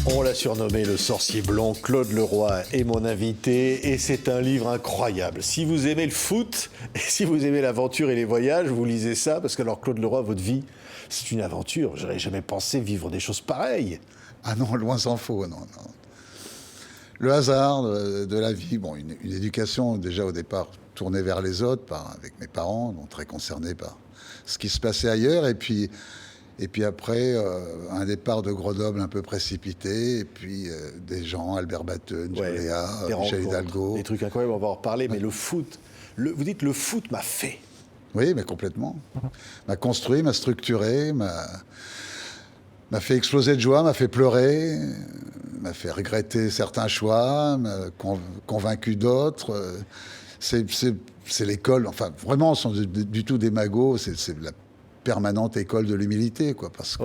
On l'a surnommé le sorcier blond. Claude Leroy est mon invité et c'est un livre incroyable. Si vous aimez le foot et si vous aimez l'aventure et les voyages, vous lisez ça parce que alors Claude Leroy, votre vie, c'est une aventure. J'aurais jamais pensé vivre des choses pareilles. Ah non, loin s'en faut, non. Le hasard de la vie, bon, une éducation déjà au départ tournée vers les autres, avec mes parents, donc très concernés par ce qui se passait ailleurs, et puis après, un départ de Grenoble un peu précipité, et puis des gens, Albert Batten, Joléa, Michel Hidalgo. Des trucs incroyables, on va en reparler, mais le foot, vous dites le foot m'a fait. Oui, mais complètement. M'a construit, m'a structuré, m'a fait exploser de joie, m'a fait pleurer, m'a fait regretter certains choix, m'a convaincu d'autres. C'est l'école, enfin vraiment, ce sont du tout des magots, c'est la permanente école de l'humilité, quoi, parce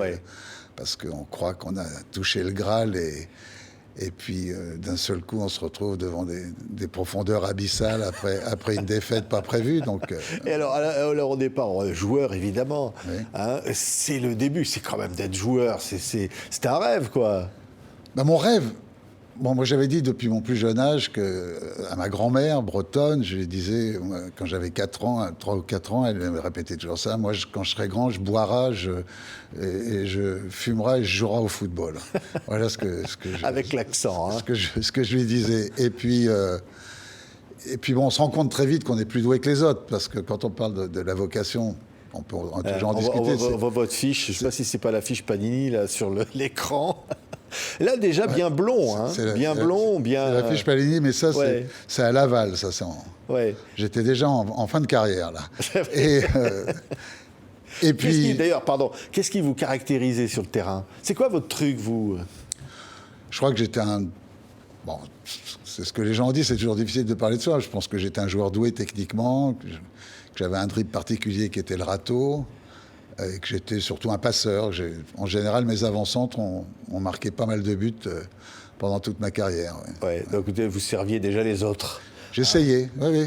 qu'on croit qu'on a touché le Graal et puis d'un seul coup on se retrouve devant des profondeurs abyssales après une défaite pas prévue. Donc, Et alors au départ, joueur évidemment, oui. Hein, c'est le début, c'est quand même d'être joueur, c'est un rêve quoi. Ben, mon rêve, bon, moi j'avais dit depuis mon plus jeune âge à ma grand-mère bretonne, je lui disais, quand j'avais 4 ans, 3 ou 4 ans, elle me répétait toujours ça, moi quand je serai grand, je boirai, et je fumerai et je jouerai au football. Voilà ce que Avec l'accent. Hein. Ce que je lui disais. Et puis bon, on se rend compte très vite qu'on est plus doué que les autres, parce que quand on parle de la vocation, on peut toujours en discuter. On voit votre fiche, je ne sais pas si c'est pas la fiche Panini là sur l'écran. Là déjà bien blond, hein. Bien blond, bien. C'est la fiche Panini, mais ça c'est à Laval, ça c'est. J'étais déjà en fin de carrière là. Et puis. D'ailleurs, pardon, qu'est-ce qui vous caractérisait sur le terrain? C'est quoi votre truc, vous? Je crois que j'étais un. Bon, c'est ce que les gens ont dit, c'est toujours difficile de parler de soi. Je pense que j'étais un joueur doué techniquement, que j'avais un dribble particulier qui était le râteau, et que j'étais surtout un passeur. En général, mes avant-centres ont marqué pas mal de buts pendant toute ma carrière. Donc vous serviez déjà les autres. J'essayais, oui.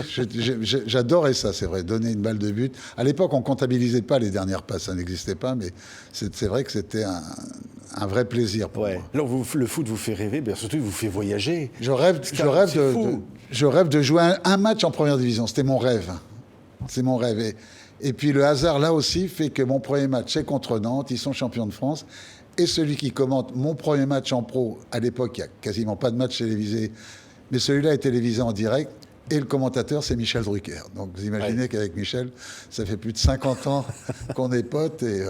J'adorais ça, c'est vrai, donner une balle de but. À l'époque, on comptabilisait pas les dernières passes, ça n'existait pas, mais c'est vrai que c'était un vrai plaisir pour moi. Alors, le foot vous fait rêver, mais surtout il vous fait voyager. Je rêve de jouer un match en première division, c'était mon rêve. C'est mon rêve. Et puis le hasard, là aussi, fait que mon premier match, c'est contre Nantes, ils sont champions de France. Et celui qui commente mon premier match en pro, à l'époque, il n'y a quasiment pas de match télévisé, mais celui-là est télévisé en direct. Et le commentateur, c'est Michel Drucker. Donc vous imaginez qu'avec Michel, ça fait plus de 50 ans qu'on est potes. Et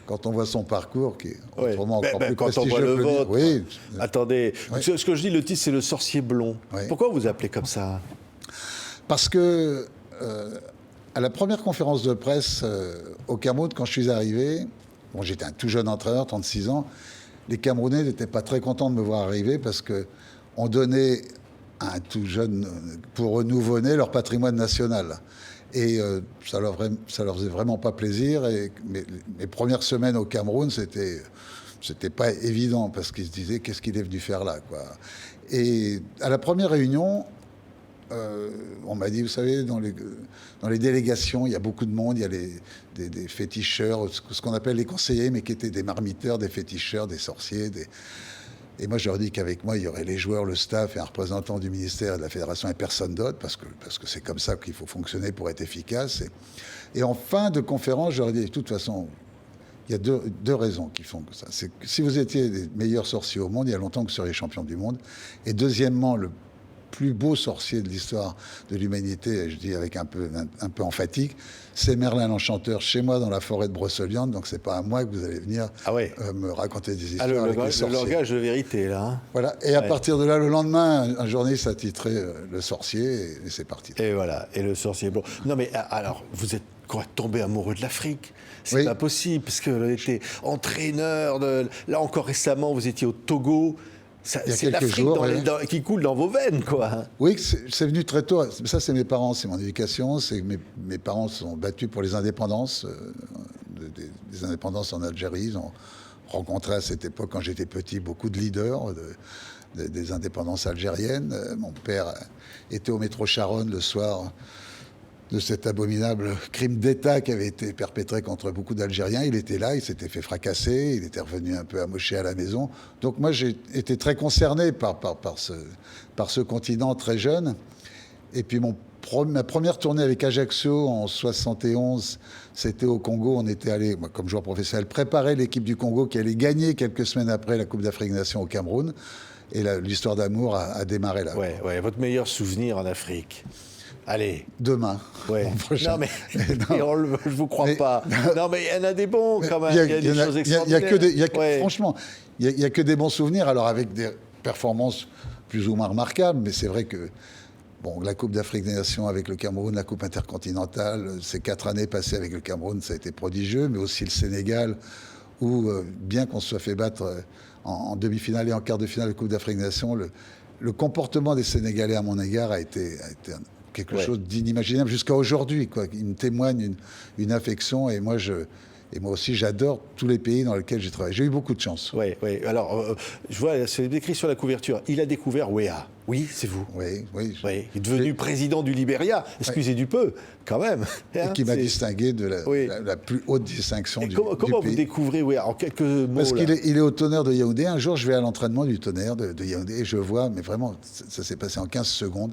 quand on voit son parcours, qui est autrement encore plus quand prestigieux on voit le vôtre. Oui. Attendez, ce que je dis, le titre, c'est Le Sorcier Blond. Pourquoi vous appelez comme ça? Parce que à la première conférence de presse au Cameroun, quand je suis arrivé, bon, j'étais un tout jeune entraîneur, 36 ans, les Camerounais n'étaient pas très contents de me voir arriver parce qu'on donnait à un tout jeune, pour eux nouveau-nés, leur patrimoine national. Et ça leur faisait vraiment pas plaisir. Et mes premières semaines au Cameroun, c'était pas évident parce qu'ils se disaient qu'est-ce qu'il est venu faire là, quoi. Et à la première réunion, on m'a dit, vous savez, dans les délégations, il y a beaucoup de monde, il y a des féticheurs, ce qu'on appelle les conseillers, mais qui étaient des marmiteurs, des féticheurs, des sorciers. Et moi, je leur dis qu'avec moi, il y aurait les joueurs, le staff et un représentant du ministère et de la fédération et personne d'autre, parce que c'est comme ça qu'il faut fonctionner pour être efficace. Et en fin de conférence, je leur dis, de toute façon, il y a deux raisons qui font que ça. C'est que si vous étiez les meilleurs sorciers au monde, il y a longtemps que vous seriez champion du monde. Et deuxièmement, le plus beau sorcier de l'histoire de l'humanité, je dis avec un peu emphatique, c'est Merlin l'Enchanteur chez moi dans la forêt de Brocéliande. Donc c'est pas à moi que vous allez venir me raconter des histoires avec les sorciers. Le langage de vérité là. Hein. Voilà. Et à partir de là, le lendemain, un journaliste a titré Le Sorcier et c'est parti. Et voilà. Et le sorcier blond. Non mais alors vous êtes tombé amoureux de l'Afrique. C'est pas possible parce que vous étiez entraîneur. Là encore récemment, vous étiez au Togo. C'est l'Afrique qui coule dans vos veines, quoi. Oui, c'est venu très tôt. Ça, c'est mes parents, c'est mon éducation. C'est que mes parents se sont battus pour les indépendances, des indépendances en Algérie. Ils ont rencontré à cette époque, quand j'étais petit, beaucoup de leaders des indépendances algériennes. Mon père était au métro Charonne le soir de cet abominable crime d'État qui avait été perpétré contre beaucoup d'Algériens. Il était là, il s'était fait fracasser, il était revenu un peu amoché à la maison. Donc moi, j'ai été très concerné par ce continent très jeune. Et puis ma première tournée avec Ajaccio en 71, c'était au Congo. On était allé, moi, comme joueur professionnel, préparer l'équipe du Congo qui allait gagner quelques semaines après la Coupe d'Afrique des Nations au Cameroun. Et l'histoire d'amour a démarré là. Ouais, votre meilleur souvenir en Afrique? Allez. Demain. Ouais. Non, mais je vous crois pas. Non, mais il y en a des bons quand même. Il y a des choses extraordinaires. Franchement, il n'y a que des bons souvenirs. Alors, avec des performances plus ou moins remarquables, mais c'est vrai que la Coupe d'Afrique des Nations avec le Cameroun, la Coupe intercontinentale, ces 4 années passées avec le Cameroun, ça a été prodigieux, mais aussi le Sénégal, où, bien qu'on se soit fait battre en demi-finale et en quart de finale de la Coupe d'Afrique des Nations, le comportement des Sénégalais à mon égard a été quelque chose d'inimaginable jusqu'à aujourd'hui, quoi. Il me témoigne une affection, et moi aussi j'adore tous les pays dans lesquels j'ai travaillé. J'ai eu beaucoup de chance. Oui. Alors, je vois, c'est écrit sur la couverture. Il a découvert Weah. Oui, c'est vous. Oui. Il est devenu président du Libéria. Excusez du peu, quand même. Et qui m'a distingué de la plus haute distinction du pays. Comment vous découvrez Weah en quelques mots? Parce qu'il est au Tonnerre de Yaoundé. Un jour, je vais à l'entraînement du Tonnerre de Yaoundé et je vois, mais vraiment, ça s'est passé en 15 secondes.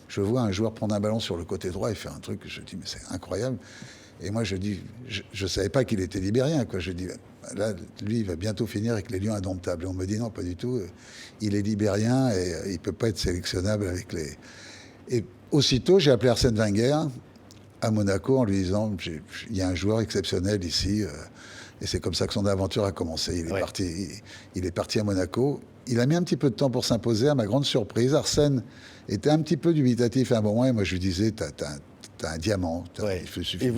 Je vois un joueur prendre un ballon sur le côté droit et faire un truc. Je dis, mais c'est incroyable. Et moi, je dis, je ne savais pas qu'il était libérien, quoi. Je dis, là, lui, il va bientôt finir avec les Lions indomptables. Et on me dit, non, pas du tout. Il est libérien et il ne peut pas être sélectionnable avec les... Et aussitôt, j'ai appelé Arsène Wenger à Monaco en lui disant, il y a un joueur exceptionnel ici. Et c'est comme ça que son aventure a commencé. Il est parti à Monaco. Il a mis un petit peu de temps pour s'imposer. À ma grande surprise, Arsène était un petit peu dubitatif à un moment. Et moi, je lui disais, t'as un diamant. Il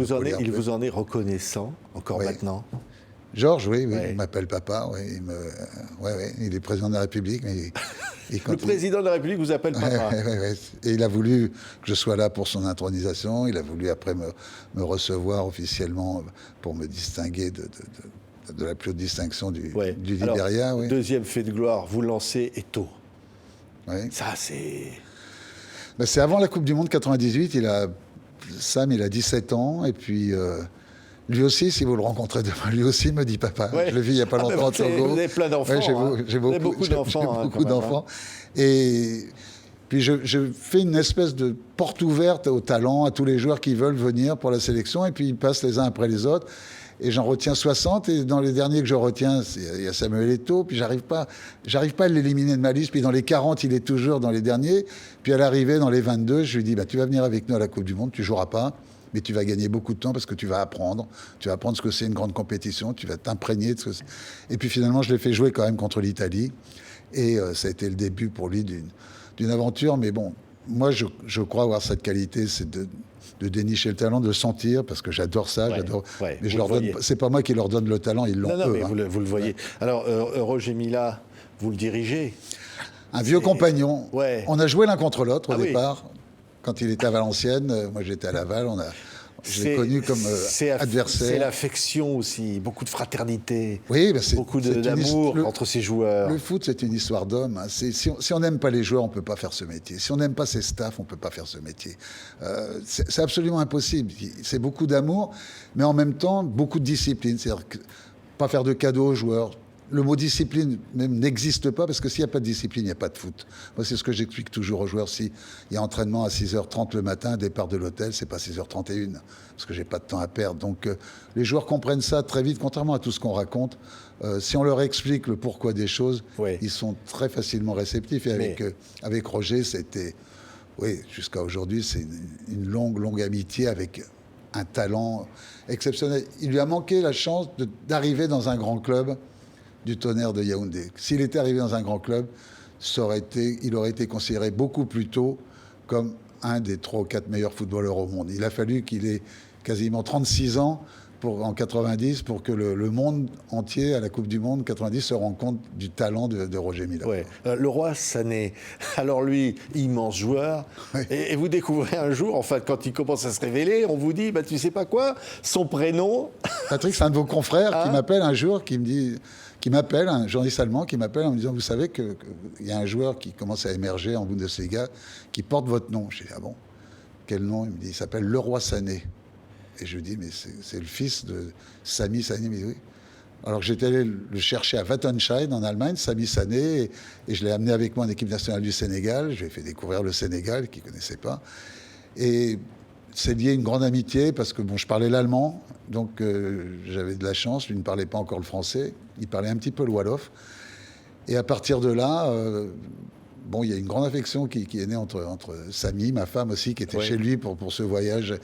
vous en est reconnaissant, encore maintenant? Georges, oui, il m'appelle papa. Il est président de la République. Mais le président de la République vous appelle papa? Et il a voulu que je sois là pour son intronisation. Il a voulu après me recevoir officiellement pour me distinguer de la plus haute distinction du Libéria. Alors, deuxième fait de gloire, vous lancez Eto'o. Ça, c'est... C'est avant la Coupe du Monde 98. Sam, il a 17 ans. Et puis, lui aussi, si vous le rencontrez demain, lui aussi me dit papa. Je l'ai vu il n'y a pas longtemps au Togo. Vous avez plein d'enfants. J'ai beaucoup d'enfants. Beaucoup d'enfants. Et puis, je fais une espèce de porte ouverte aux talents, à tous les joueurs qui veulent venir pour la sélection. Et puis, ils passent les uns après les autres. Et j'en retiens 60, et dans les derniers que je retiens, il y a Samuel Eto'o, puis j'arrive pas à l'éliminer de ma liste, puis dans les 40, il est toujours dans les derniers, puis à l'arrivée, dans les 22, je lui dis, tu vas venir avec nous à la Coupe du Monde, tu joueras pas, mais tu vas gagner beaucoup de temps parce que tu vas apprendre ce que c'est une grande compétition, tu vas t'imprégner de ce que c'est. Et puis finalement, je l'ai fait jouer quand même contre l'Italie, et ça a été le début pour lui d'une aventure, mais bon, moi je crois avoir cette qualité, c'est de dénicher le talent, de le sentir, parce que j'adore ça. Mais c'est pas moi qui leur donne le talent, ils l'ont eux. Mais vous le voyez. Alors, Roger Mila, vous le dirigez. Un vieux compagnon. On a joué l'un contre l'autre au départ. Quand il était à Valenciennes, moi j'étais à Laval, je l'ai connu comme adversaire. C'est l'affection aussi, beaucoup de fraternité, beaucoup c'est d'amour entre ces joueurs. Le foot, c'est une histoire d'hommes. Si on n'aime pas les joueurs, on ne peut pas faire ce métier. Si on n'aime pas ses staffs, on ne peut pas faire ce métier. C'est absolument impossible. C'est beaucoup d'amour, mais en même temps, beaucoup de discipline. C'est-à-dire que pas faire de cadeaux aux joueurs. Le mot discipline même n'existe pas, parce que s'il n'y a pas de discipline, il n'y a pas de foot. Moi, c'est ce que j'explique toujours aux joueurs. S'il y a entraînement à 6h30 le matin, départ de l'hôtel, c'est pas 6h31, parce que j'ai pas de temps à perdre. Donc, les joueurs comprennent ça très vite, contrairement à tout ce qu'on raconte. Si on leur explique le pourquoi des choses, ils sont très facilement réceptifs. Et avec Roger, c'était... jusqu'à aujourd'hui, c'est une longue amitié avec un talent exceptionnel. Il lui a manqué la chance d'arriver dans un grand club du Tonnerre de Yaoundé. S'il était arrivé dans un grand club, il aurait été considéré beaucoup plus tôt comme un des 3 ou 4 meilleurs footballeurs au monde. Il a fallu qu'il ait quasiment 36 ans en 90 pour que le monde entier, à la Coupe du Monde 90, se rende compte du talent de Roger Mila. Le Roi Sané, alors lui, immense joueur, et vous découvrez un jour, enfin quand il commence à se révéler, on vous dit, tu sais pas quoi, son prénom... Patrick, c'est un de vos confrères qui m'appelle un jour, un journaliste allemand qui m'appelle en me disant, vous savez qu'il y a un joueur qui commence à émerger en Bundesliga qui porte votre nom. Je dis, ah bon? quel nom? Il me dit, il s'appelle Leroy Sané. Et je lui dis, mais c'est le fils de Sami Sané. Il me dit, oui. Alors que j'étais allé le chercher à Wattenscheid en Allemagne, Sami Sané, et je l'ai amené avec moi en équipe nationale du Sénégal. Je lui ai fait découvrir le Sénégal, qu'il ne connaissait pas. Et c'est lié à une grande amitié parce que bon, je parlais l'allemand, donc j'avais de la chance. Lui ne parlait pas encore le français, il parlait un petit peu le wolof. Et à partir de là, bon, il y a une grande affection qui est née entre Samy, ma femme aussi, qui était chez lui pour ce voyage,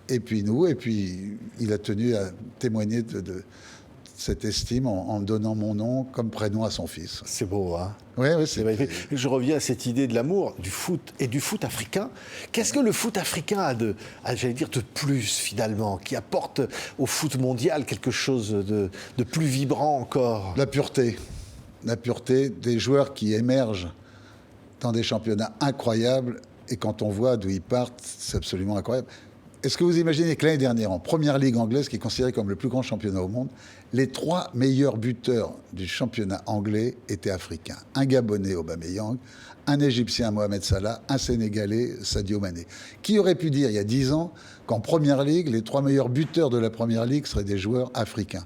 et puis nous. Et puis il a tenu à témoigner de cette estime en donnant mon nom comme prénom à son fils. C'est beau, hein? Oui, c'est magnifique. Je reviens à cette idée de l'amour, du foot et du foot africain. Qu'est-ce que le foot africain j'allais dire, de plus, finalement, qui apporte au foot mondial quelque chose de plus vibrant encore? La pureté. La pureté des joueurs qui émergent dans des championnats incroyables. Et quand on voit d'où ils partent, c'est absolument incroyable. Est-ce que vous imaginez que l'année dernière, en première ligue anglaise, qui est considérée comme le plus grand championnat au monde, les 3 meilleurs buteurs du championnat anglais étaient africains. Un Gabonais, Aubameyang, un Égyptien, Mohamed Salah, un Sénégalais, Sadio Mané. Qui aurait pu dire il y a 10 ans qu'en première ligue, les 3 meilleurs buteurs de la première ligue seraient des joueurs africains?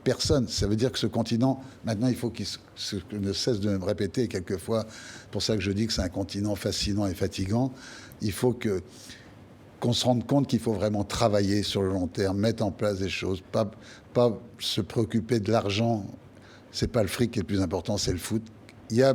Personne. Ça veut dire que ce continent, maintenant, il faut qu'il ne cesse de me répéter quelquefois, pour ça que je dis que c'est un continent fascinant et fatigant, il faut qu'on se rende compte qu'il faut vraiment travailler sur le long terme, mettre en place des choses, pas se préoccuper de l'argent. C'est pas le fric qui est le plus important, c'est le foot. Il y a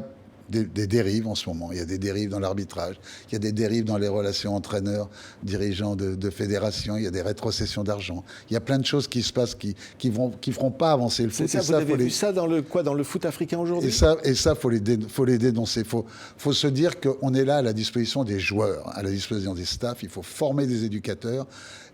des dérives en ce moment. Il y a des dérives dans l'arbitrage. Il y a des dérives dans les relations entraîneurs, dirigeants de fédérations. Il y a des rétrocessions d'argent. Il y a plein de choses qui se passent qui feront pas avancer le foot. C'est ça, vous avez vu ça dans le foot africain aujourd'hui? Et ça, faut les dénoncer. Faut se dire qu'on est là à la disposition des joueurs, à la disposition des staffs. Il faut former des éducateurs.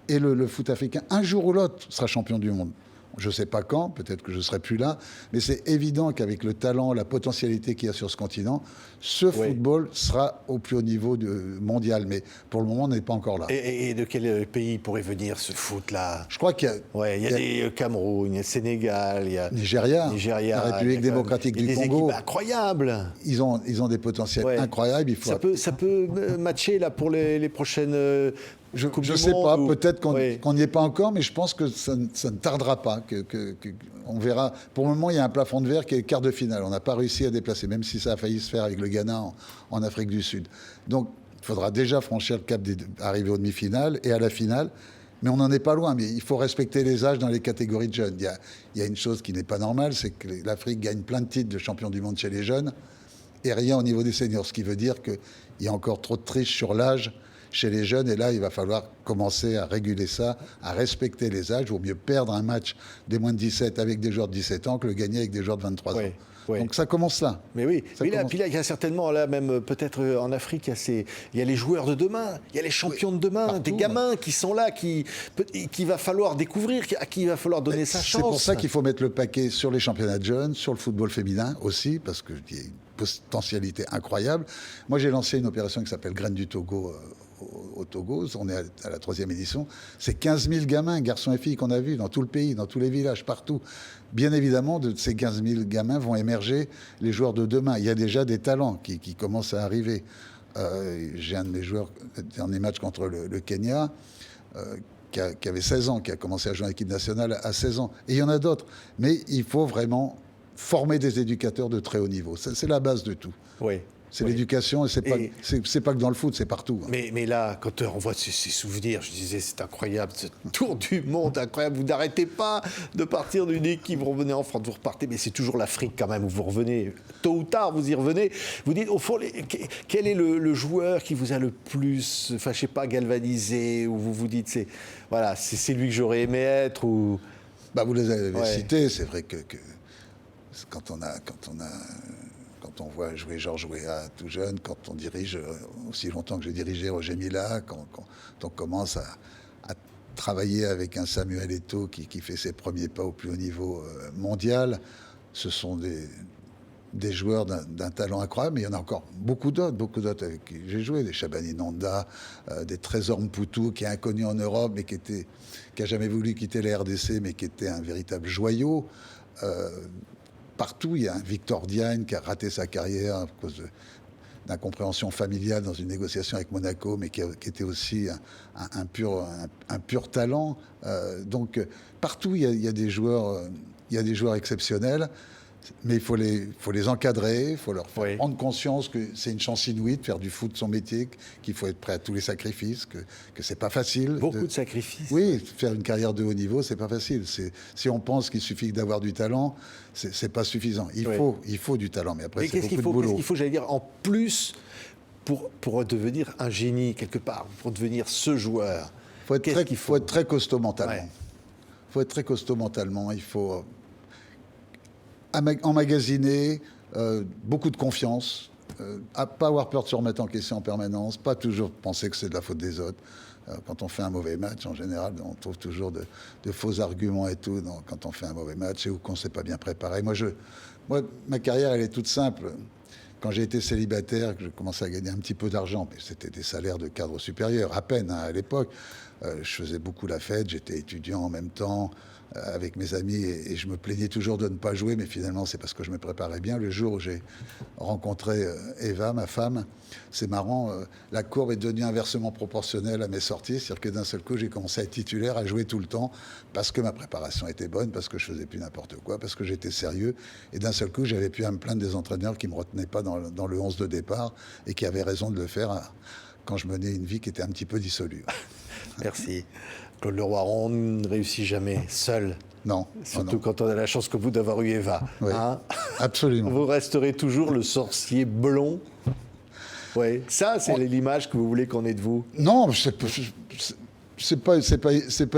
Et le foot africain, un jour ou l'autre, sera champion du monde. Je ne sais pas quand, peut-être que je ne serai plus là, mais c'est évident qu'avec le talent, la potentialité qu'il y a sur ce continent, ce football sera au plus haut niveau mondial. Mais pour le moment, on n'est pas encore là. Et de quel pays pourrait venir ce foot-là? Je crois qu'il y a... il y a des Cameroun, il y a Sénégal, il y a Nigeria, la République démocratique du Congo. Des équipes incroyables. Ils ont des potentiels incroyables. Ça peut matcher là, pour les prochaines... Je ne sais pas, peut-être qu'on n'y est pas encore, mais je pense que ça ne tardera pas. On verra. Pour le moment, il y a un plafond de verre qui est quart de finale. On n'a pas réussi à déplacer, même si ça a failli se faire avec le Ghana en Afrique du Sud. Donc, il faudra déjà franchir le cap d'arriver aux demi-finales et à la finale. Mais on n'en est pas loin. Mais il faut respecter les âges dans les catégories de jeunes. Il y a une chose qui n'est pas normale, c'est que l'Afrique gagne plein de titres de champion du monde chez les jeunes et rien au niveau des seniors. Ce qui veut dire qu'il y a encore trop de triche sur l'âge chez les jeunes, et là, il va falloir commencer à réguler ça, à respecter les âges. Il vaut mieux perdre un match des moins de 17 avec des joueurs de 17 ans que le gagner avec des joueurs de 23 ans. Donc ça commence là. Mais oui, puis là, il y a certainement, là même peut-être en Afrique, il y a les joueurs de demain, il y a les champions de demain, partout, des gamins qui sont là, qu'il va falloir découvrir, à qui il va falloir donner sa chance. C'est pour ça qu'il faut mettre le paquet sur les championnats de jeunes, sur le football féminin aussi, parce qu'il y a une potentialité incroyable. Moi, j'ai lancé une opération qui s'appelle Graines du Togo au Togo, on est à la 3e édition. C'est 15 000 gamins, garçons et filles qu'on a vus dans tout le pays, dans tous les villages, partout. Bien évidemment, de ces 15 000 gamins vont émerger les joueurs de demain. Il y a déjà des talents qui commencent à arriver. J'ai un de mes joueurs, le dernier match contre le Kenya, qui avait 16 ans, qui a commencé à jouer en équipe nationale à 16 ans. Et il y en a d'autres. Mais il faut vraiment former des éducateurs de très haut niveau. C'est la base de tout. Oui. C'est l'éducation, et c'est pas que dans le foot, c'est partout. Mais là, quand on voit ces souvenirs, je disais, c'est incroyable, ce tour du monde incroyable. Vous n'arrêtez pas de partir d'une équipe, vous revenez en France, vous repartez, mais c'est toujours l'Afrique quand même où vous revenez. Tôt ou tard, vous y revenez. Vous dites, au fond, quel est le joueur qui vous a le plus, enfin, je sais pas, galvanisé, ou vous vous dites, c'est lui que j'aurais aimé être, ou... Bah, vous les avez cités, c'est vrai que quand on voit jouer Georges Weah tout jeune, quand on dirige aussi longtemps que j'ai dirigé Roger Mila, quand on commence à travailler avec un Samuel Eto'o qui fait ses premiers pas au plus haut niveau mondial, ce sont des joueurs d'un talent incroyable, mais il y en a encore beaucoup d'autres avec qui j'ai joué, des Shabani Nanda, des Trésor Mputu, qui est inconnu en Europe, mais qui a jamais voulu quitter la RDC, mais qui était un véritable joyau. Partout, il y a un Victor Diagne qui a raté sa carrière à cause d'incompréhension familiale dans une négociation avec Monaco, mais qui était aussi un pur talent. Donc partout, il y a des joueurs exceptionnels. Mais il faut les encadrer, il faut leur faire prendre conscience que c'est une chance inouïe de faire du foot son métier, qu'il faut être prêt à tous les sacrifices, que c'est pas facile. Beaucoup de sacrifices. Oui, faire une carrière de haut niveau, c'est pas facile. Si on pense qu'il suffit d'avoir du talent, c'est pas suffisant. Il faut du talent, mais après c'est beaucoup de boulot. Qu'est-ce qu'il faut, j'allais dire, en plus pour devenir un génie quelque part, pour devenir ce joueur? Faut être très costaud mentalement. Il faut être très costaud mentalement. Il faut emmagasiner, beaucoup de confiance, pas avoir peur de se remettre en question en permanence, pas toujours penser que c'est de la faute des autres. Quand on fait un mauvais match, en général, on trouve toujours de faux arguments et tout quand on fait un mauvais match et ou qu'on ne s'est pas bien préparé. Moi, ma carrière, elle est toute simple. Quand j'ai été célibataire, que je commençais à gagner un petit peu d'argent, mais c'était des salaires de cadre supérieur, à peine à l'époque. Je faisais beaucoup la fête, j'étais étudiant en même temps avec mes amis et je me plaignais toujours de ne pas jouer, mais finalement c'est parce que je me préparais bien. Le jour où j'ai rencontré Eva, ma femme, c'est marrant, la courbe est devenue inversement proportionnelle à mes sorties, c'est-à-dire que d'un seul coup j'ai commencé à être titulaire, à jouer tout le temps, parce que ma préparation était bonne, parce que je faisais plus n'importe quoi, parce que j'étais sérieux, et d'un seul coup j'avais plus à me plaindre des entraîneurs qui me retenaient pas dans le 11 de départ et qui avaient raison de le faire quand je menais une vie qui était un petit peu dissolue. Merci. Claude Leroy, on ne réussit jamais seul. Non. Surtout quand on a la chance que vous d'avoir eu Eva. Oui, absolument. Vous resterez toujours le sorcier blond. Oui, ça, c'est l'image que vous voulez qu'on ait de vous. Non, c'est pas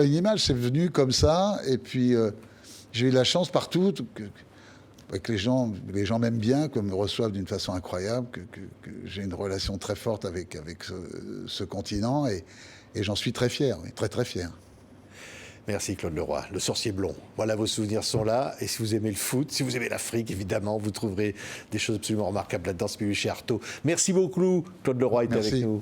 une image, c'est venu comme ça. Et puis, j'ai eu la chance partout que les gens m'aiment bien, que me reçoivent d'une façon incroyable, que j'ai une relation très forte avec ce continent. Et j'en suis très fier, oui, très très fier. Merci Claude Leroy, le sorcier blond. Voilà, vos souvenirs sont là. Et si vous aimez le foot, si vous aimez l'Afrique, évidemment, vous trouverez des choses absolument remarquables là-dedans. C'est chez Artaud. Merci beaucoup, Claude Leroy était avec nous.